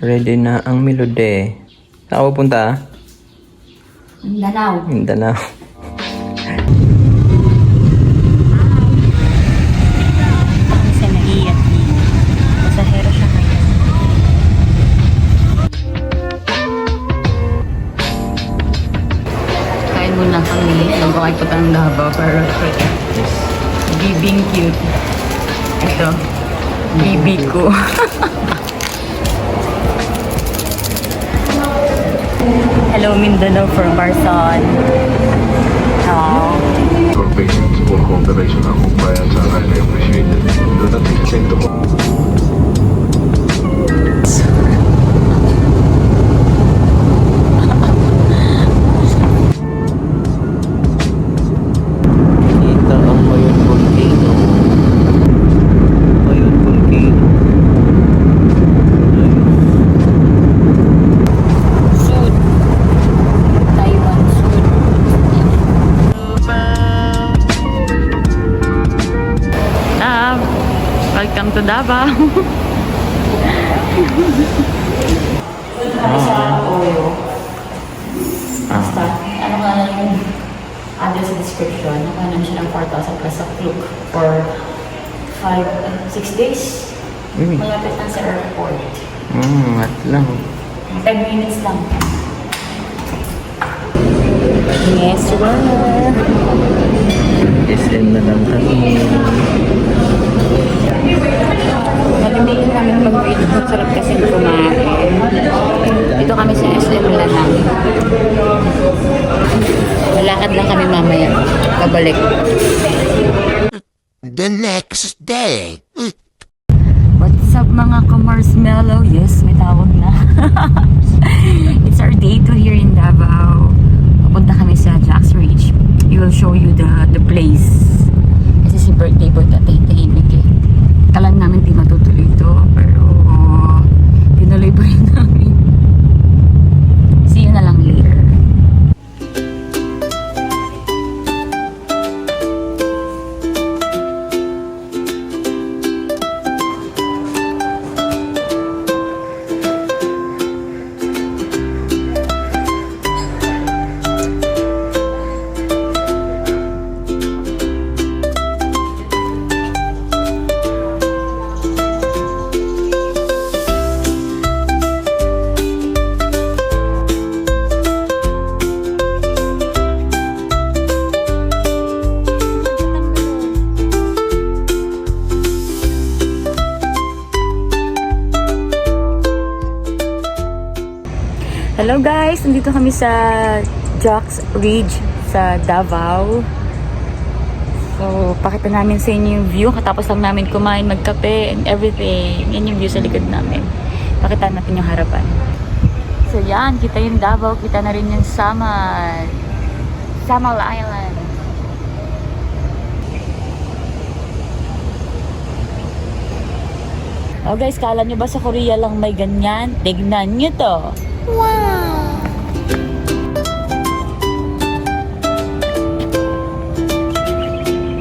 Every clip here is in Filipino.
Ready na ang Melody. Saan ako punta? Mindanao. Mindanao. Kami sa naiiyak ni pasahero siya ngayon. Kain muna kami. Bago kayo punta ng Davao para bibing cute. Ito. Bibi ko. Hello Mindanao from Barson. Ciao. For patience for cooperation and compliance are highly appreciated. Do not hesitate to Kita ang Mayon Volcano. Mayon Volcano. Sud. Taiwan Sud. Welcome to Davao. Basta, ano nga lang yung address sa description, nakanan siya ng 4,000 plus sa Klook for 6 days. Malapit lang sa airport. At lang. 10 minutes lang. Yes, sir. SM na lang kami. Nalimutan namin mag-wait. Sarap kasi kumain. Dito kami sa SM Lanang. Malakad lang kami mamaya. Pabalik. The next day. What's up mga ka-marshmallow? Yes, may tawag na. It's our day 2 here in Davao. Pupunta kami sa Jack's Ridge. We will show you the place. Kasi si birthday boy tahimik eh. Talang namin di matutuloy ito. Pero tinuloy pa rin namin. See you na lang later. Hello guys! Nandito kami sa Jack's Ridge sa Davao. So, pakita namin sa inyo yung view. Katapos lang namin kumain, magkape, and everything. Yan yung view sa likod namin. Pakita natin yung harapan. So yan, kita yung Davao. Kita na rin yung Samal. Samal Island. Oh guys, kala nyo ba sa Korea lang may ganyan? Tignan nyo to. Wow!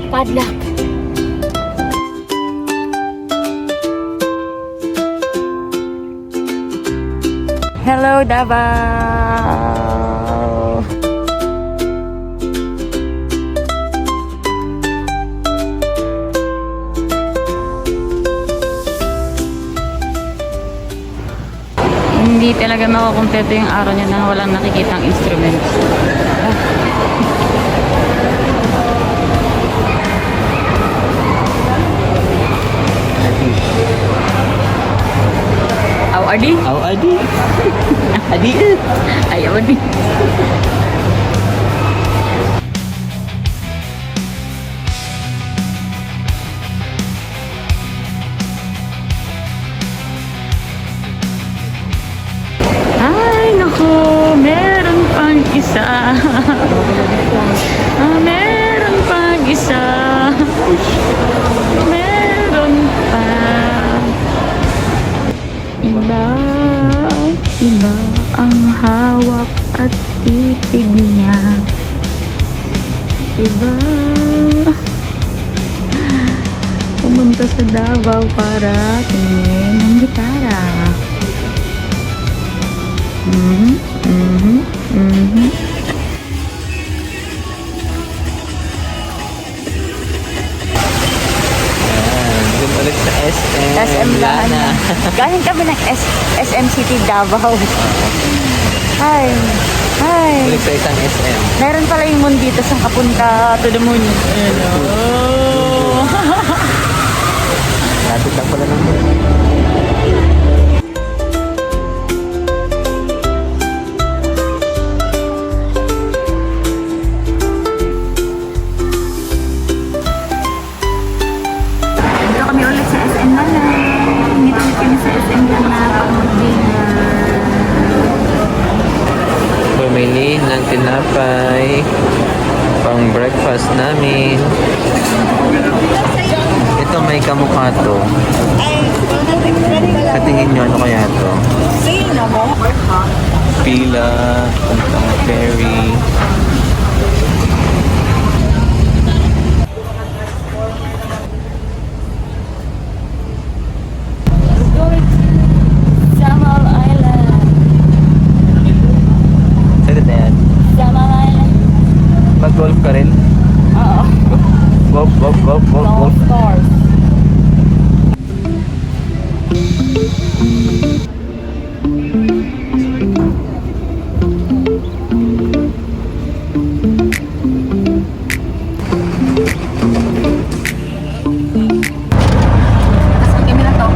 Padlock. Hello, Davao! Hindi talaga makukumpleto yung araw niya nang walang nakikitang instruments. Aw, adi? Aw, adi. Adi. Ayaw, adi. Ay, naku, meron pang isa. Meron pang isa. Meron pa. Iba, iba ang hawak at titig niya. Iba. Pumunta sa Davao para tingin ng gitara. Doon ulit sa SM. SM Lana. Galing kami ng SM City Davao. Hi. Hi. Ulit sa isang SM. Meron pala yung moon dito sa kapunta to the moon. Hello. Lapit lang pala ng Dito kami ulit sa SM Lana. Dito kami sa SM Lana. bumili ng tinapay pang breakfast namin. Ito may kamukha to. Sa tingin nyo, ano kaya to? Pila, puntang ferry. Samal Island. Saan na yan? Samal Island. Mag-golf ka rin? Oo. Golf, golf, golf, golf, golf. Stars. Tapos kami na to.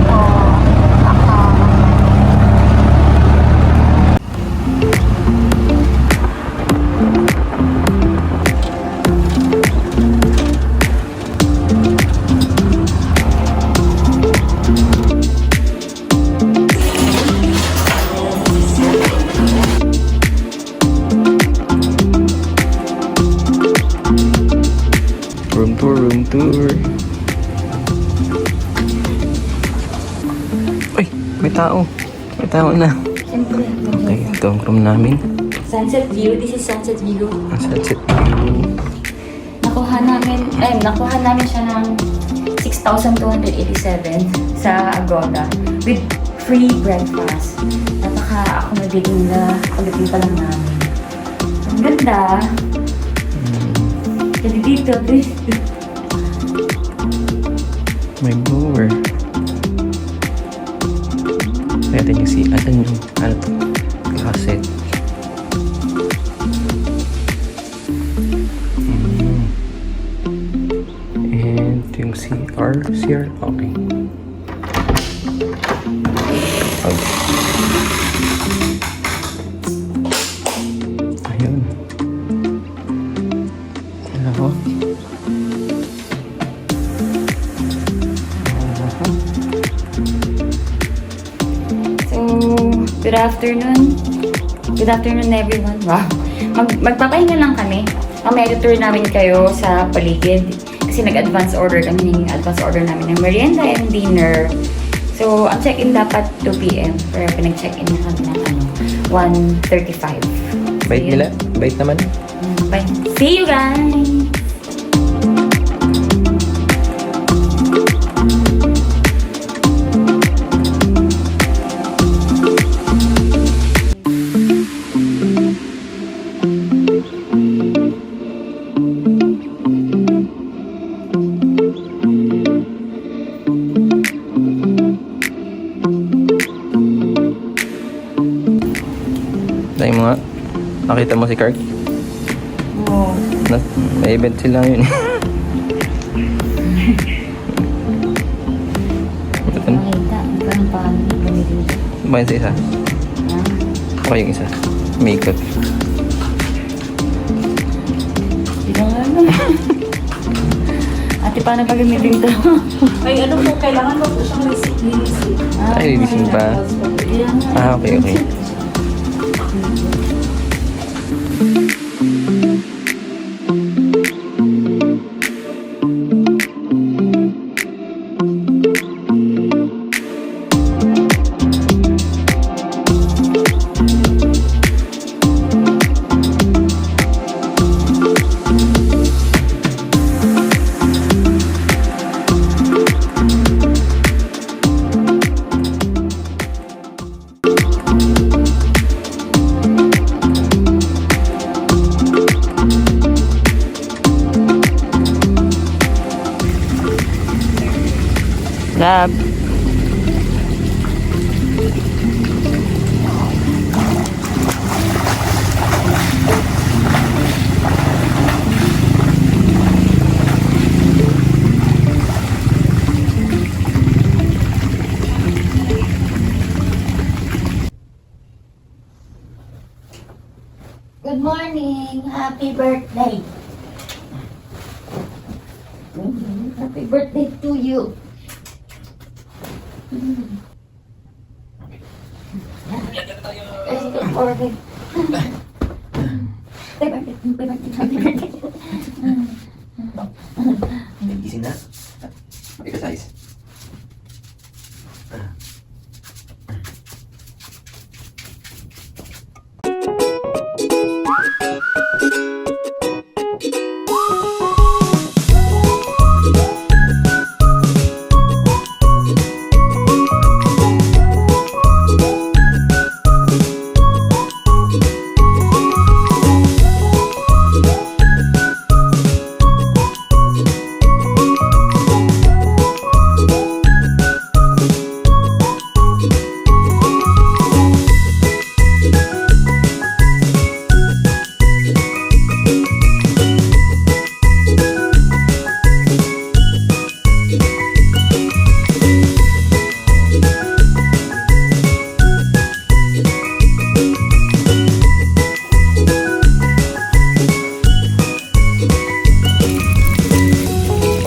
Room tour, room tour. Uy, may tao. May tao na. Siyempre. Okay, ito ang room namin. Sunset view. This is sunset view. Ang sunset view. Nakuha namin siya ng 6,287 sa Agoda with free breakfast. Napaka-accommodating na pagdating pa lang namin. Ang ganda. Kasi dito, May blower. Natin yung asan yung ano to? Closet. And ito yung CR. CR? Okay. Ayun. Ako. So, good afternoon. Good afternoon everyone. Wow. Magpapahinga lang kami. Mamaya tour namin kayo sa paligid. Kasi nag-advance order kami ng advance order namin ng merienda and dinner. So, ang check-in dapat 2 p.m. Pero pinag-check-in na kami ng 1:35. Bait nila? Bait naman? Bye. See you guys! Dahil mo nga. Nakita mo si Kirk? Oh. May event sila yun. Makita. Parang paano bumili. Ba yun sa isa? Okay yung isa. Makeup. Hindi ka nga ano. Ate, paano pa gamitin to? Ay, ano po, kailangan mo po siyang receipt. Ay, releasing pa. Ah, okay, okay. Love. Good morning. Happy birthday. Happy birthday to you. Good morning. Happy birthday. Gising na. Exercise.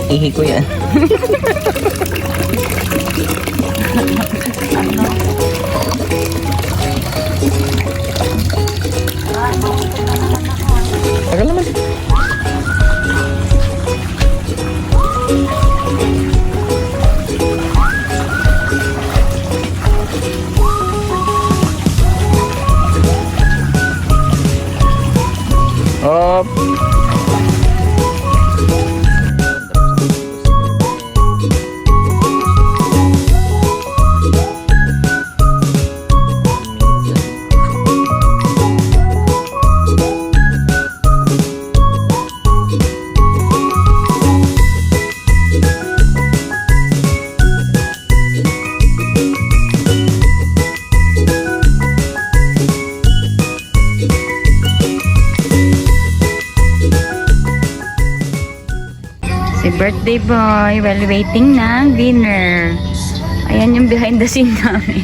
Ihi ko yan. Tagal naman. Op. Si birthday boy, while waiting ng dinner. Ayan yung behind the scene namin.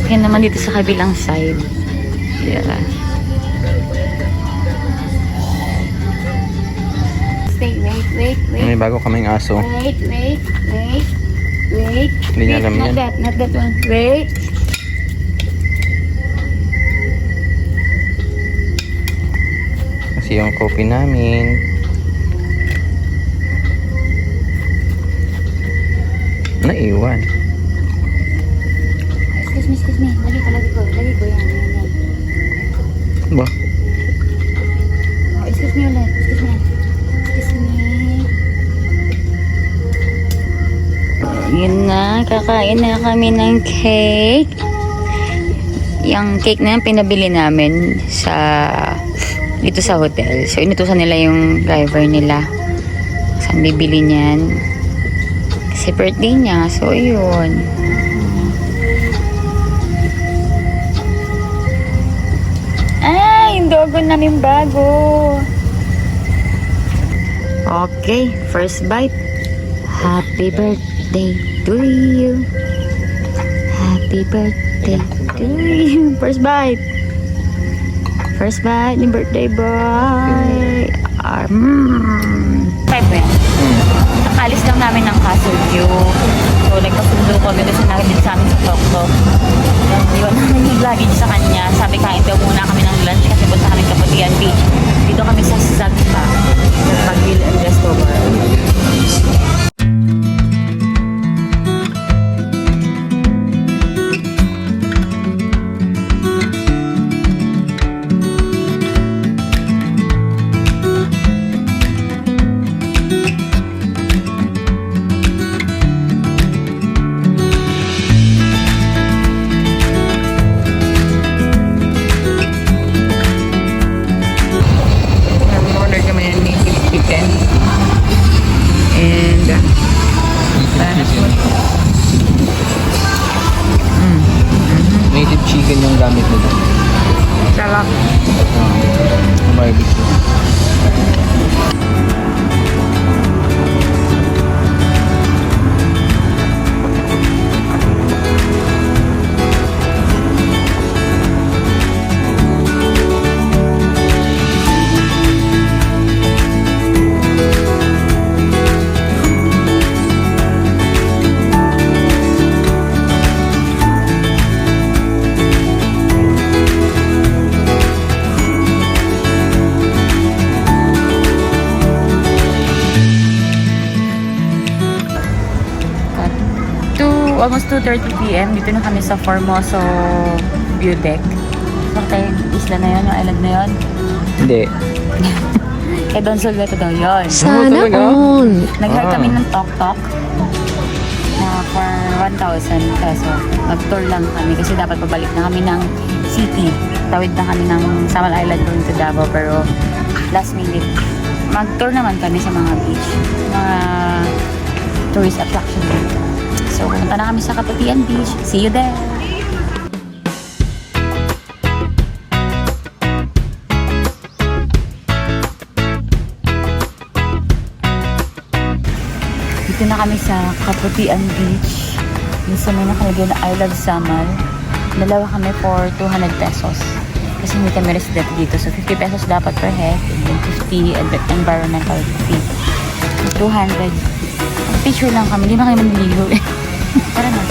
Okay naman dito sa kabilang side. Yeah. Wait. May bago kaming aso. Wait. Hindi niya alam yan. Not that one. Wait. Kasi yung coffee namin. Naiwan. Excuse me. Lagi ko yan. Ba? Excuse me ulit. Yun na, kakain na kami ng cake. Yung cake na yan, pinabili namin dito sa hotel. So, inutusan nila yung driver nila. Saan bibili niyan? Kasi birthday niya. So, yun. Ay, yung dogo namin bago. Okay, first bite. Happy birthday to you. Happy birthday to you. First bite ni birthday boy. Five ba yan? Nakalis lang namin ng Castle View. So, nagpasundo kami kasi nakilid sa amin sa Tok-Tok. Iwan namin yung luggage sa kanya. Sabi kain daw muna kami ng lunch kasi punta kami Kaputian Beach. Dito kami sa Sagpa. Sa Pagville and Restobar. almost 2:30 p.m. Dito na kami sa Formoso View Deck. Bakit yung isla na yun, yung island na yun? Hindi. Kaya Don Solveto daw yun. Sana all. Nag-hire kami ng tok-tok na for 1,000 peso. Mag-tour lang kami kasi dapat pabalik na kami ng city. Tawid na kami ng Samal Island going to Davao pero last minute. Mag-tour naman kami sa mga beach, mga tourist attraction dito. So, pumunta na kami sa Kaputian Beach. See you there! Dito na kami sa Kaputian Beach. Yung sa may nakalagay na I Love Samal. Dalawa kami for 200 pesos. Kasi hindi kami resident dito. So, 50 pesos dapat per head. And then 50 environmental fee. 200. Picture lang kami. Hindi na kayo maniligo eh. Tara na.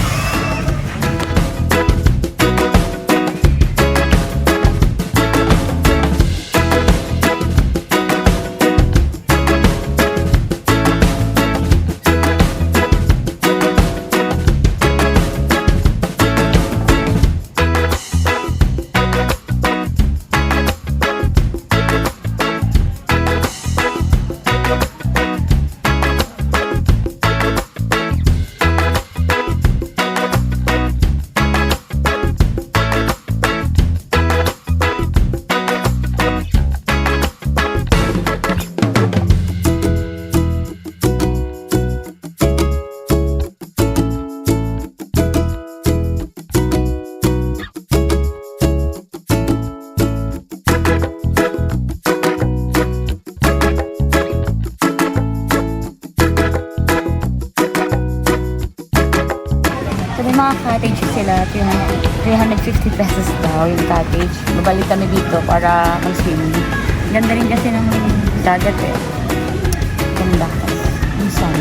So, may mga cottage sila, 350 pesos daw yung cottage. Babalik kami dito para mag-swimming. Ganda rin kasi ng dagat eh. Ganda. Yung sun.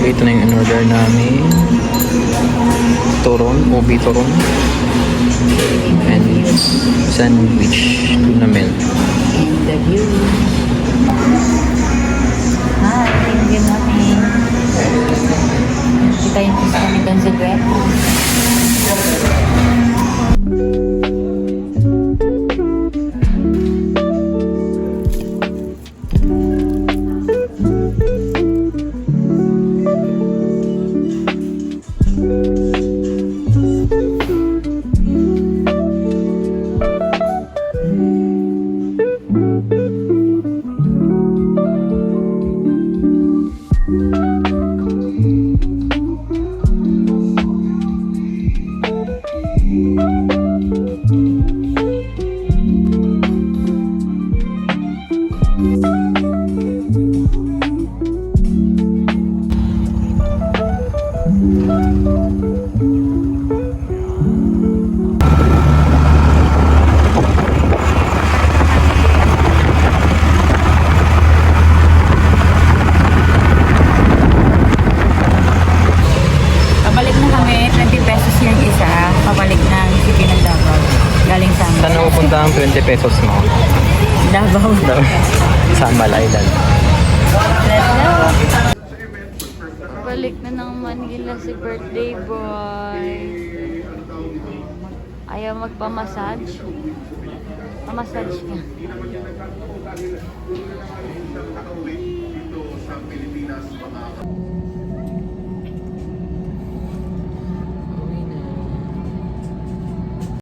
Ito na yung in-order namin. Turon, ubi turon. And sandwich, tuna melt. And the view. Hi, good morning. Kita yung isa kami doon sa Greta. Pabalik na kami, 20 pesos yung isa. Pabalik ng city ng Davao. Galing sa Saan na pupunta ang 20 pesos mo? Davao. Samal Island. Balik na ng Manila si birthday boy. Ayaw magpamassage. Pamassage niya.